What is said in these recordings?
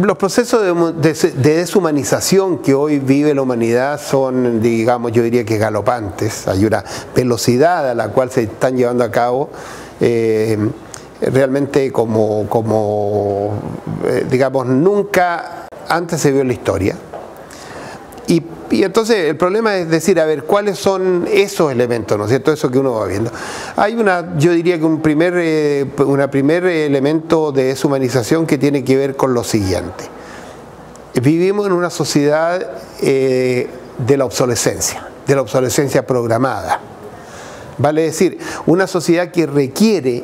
Los procesos de deshumanización que hoy vive la humanidad son, digamos, yo diría que galopantes. Hay una velocidad a la cual se están llevando a cabo realmente digamos, nunca antes se vio en la historia. Y entonces el problema es decir, a ver, ¿cuáles son esos elementos, ¿no es cierto? Eso que uno va viendo. Hay yo diría que un primer elemento de deshumanización que tiene que ver con lo siguiente. Vivimos en una sociedad de la obsolescencia programada. Vale decir, una sociedad que requiere,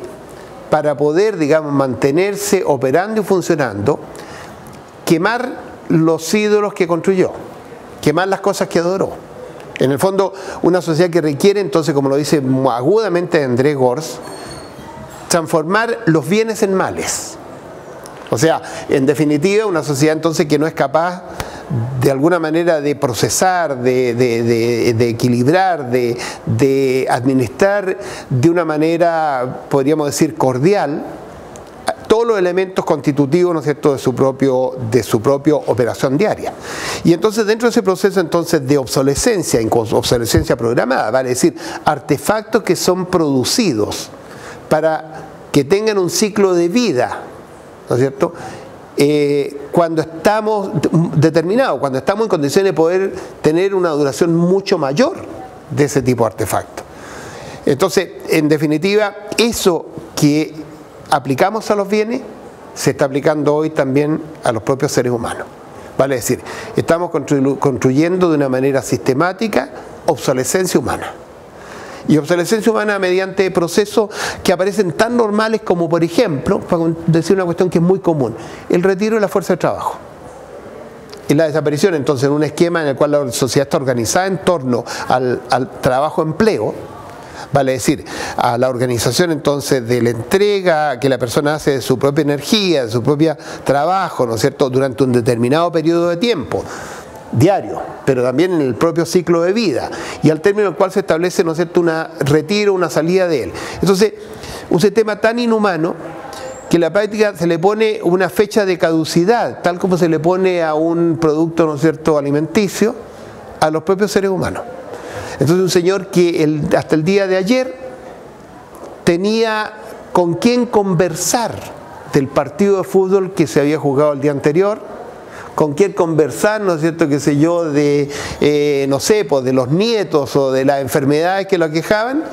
para poder, digamos, mantenerse operando y funcionando, quemar los ídolos que construyó, quemar las cosas que adoró. En el fondo, una sociedad que requiere, entonces, como lo dice agudamente Andrés Gorz, transformar los bienes en males. O sea, en definitiva, una sociedad entonces que no es capaz de alguna manera de procesar, de equilibrar, de administrar de una manera, podríamos decir, cordial, todos los elementos constitutivos, ¿no es cierto?, de su propia operación diaria. Y entonces dentro de ese proceso entonces de obsolescencia programada, vale decir, artefactos que son producidos para que tengan un ciclo de vida, ¿no es cierto?, cuando estamos determinados, cuando estamos en condiciones de poder tener una duración mucho mayor de ese tipo de artefactos. Entonces, en definitiva, eso que aplicamos a los bienes se está aplicando hoy también a los propios seres humanos. Vale decir, estamos construyendo de una manera sistemática obsolescencia humana. Y obsolescencia humana mediante procesos que aparecen tan normales como, por ejemplo, para decir una cuestión que es muy común, el retiro de la fuerza de trabajo. Y la desaparición, entonces, en un esquema en el cual la sociedad está organizada en torno al trabajo-empleo, vale decir, a la organización entonces de la entrega que la persona hace de su propia energía, de su propio trabajo, ¿no es cierto?, durante un determinado periodo de tiempo, diario, pero también en el propio ciclo de vida, y al término del cual se establece, ¿no es cierto?, un retiro, una salida de él. Entonces, un sistema tan inhumano que en la práctica se le pone una fecha de caducidad, tal como se le pone a un producto, ¿no es cierto?, alimenticio, a los propios seres humanos. Entonces un señor que hasta el día de ayer tenía con quién conversar del partido de fútbol que se había jugado el día anterior, con quién conversar, ¿no es cierto?, qué sé yo, no sé, pues de los nietos o de las enfermedades que lo aquejaban,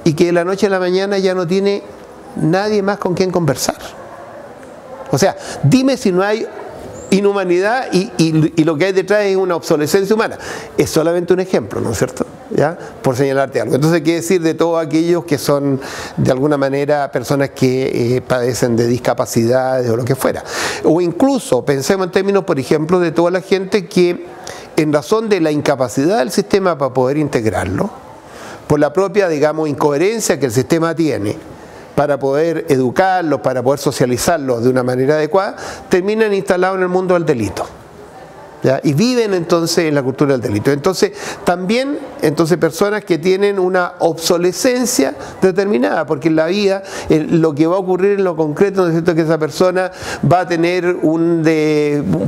y que de la noche a la mañana ya no tiene nadie más con quien conversar. O sea, dime si no hay inhumanidad y lo que hay detrás es una obsolescencia humana. Es solamente un ejemplo, ¿no es cierto?, ¿ya?, por señalarte algo. Entonces, ¿qué decir de todos aquellos que son de alguna manera personas que padecen de discapacidades o lo que fuera? O incluso, pensemos en términos, por ejemplo, de toda la gente que, en razón de la incapacidad del sistema para poder integrarlo, por la propia, digamos, incoherencia que el sistema tiene para poder educarlos, para poder socializarlos de una manera adecuada, terminan instalados en el mundo del delito, ¿ya?, y viven entonces en la cultura del delito. Entonces, también personas que tienen una obsolescencia determinada, porque en la vida lo que va a ocurrir en lo concreto, ¿no es cierto?, que esa persona va a tener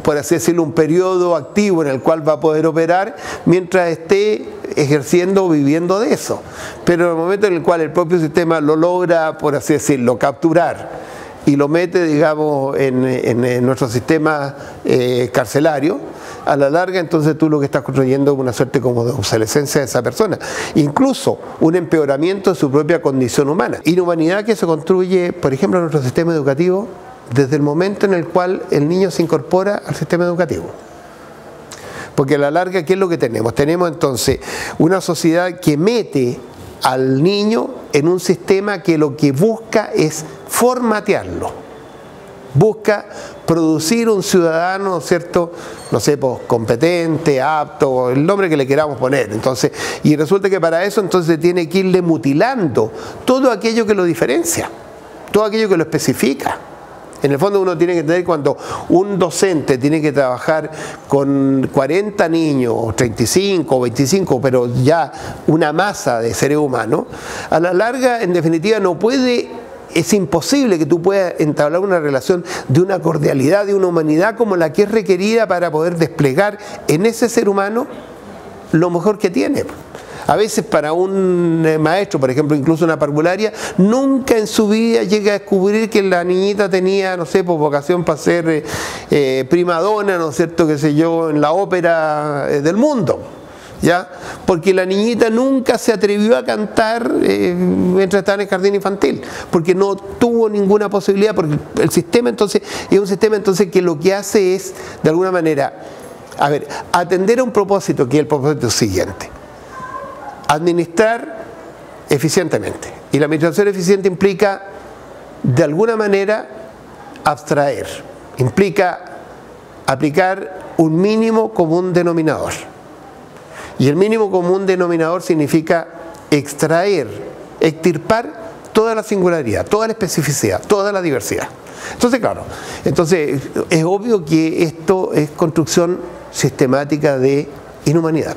por así decirlo, un periodo activo en el cual va a poder operar mientras esté ejerciendo o viviendo de eso. Pero en el momento en el cual el propio sistema lo logra, por así decirlo, capturar y lo mete, digamos, en nuestro sistema carcelario, a la larga entonces tú lo que estás construyendo es una suerte como de obsolescencia de esa persona, incluso un empeoramiento de su propia condición humana. Inhumanidad que se construye, por ejemplo, en nuestro sistema educativo desde el momento en el cual el niño se incorpora al sistema educativo. Porque a la larga, ¿qué es lo que tenemos? Tenemos entonces una sociedad que mete al niño en un sistema que lo que busca es formatearlo. Busca producir un ciudadano, ¿no es cierto?, no sé, pues, competente, apto, el nombre que le queramos poner. Entonces, y resulta que para eso entonces tiene que irle mutilando todo aquello que lo diferencia, todo aquello que lo especifica. En el fondo uno tiene que entender, cuando un docente tiene que trabajar con 40 niños, 35 o 25, pero ya una masa de seres humanos, a la larga, en definitiva, no puede es imposible que tú puedas entablar una relación de una cordialidad, de una humanidad como la que es requerida para poder desplegar en ese ser humano lo mejor que tiene. A veces para un maestro, por ejemplo, incluso una parvularia, nunca en su vida llega a descubrir que la niñita tenía, no sé, por vocación para ser prima donna, ¿no es cierto?, qué sé yo, en la ópera del mundo, ¿ya? Porque la niñita nunca se atrevió a cantar mientras estaba en el jardín infantil, porque no tuvo ninguna posibilidad, porque el sistema entonces es un sistema entonces que lo que hace es, de alguna manera, a ver, atender a un propósito, que es el propósito siguiente: administrar eficientemente. Y la administración eficiente implica, de alguna manera, abstraer, implica aplicar un mínimo común denominador. Y el mínimo común denominador significa extraer, extirpar toda la singularidad, toda la especificidad, toda la diversidad. Entonces, claro, es obvio que esto es construcción sistemática de inhumanidad.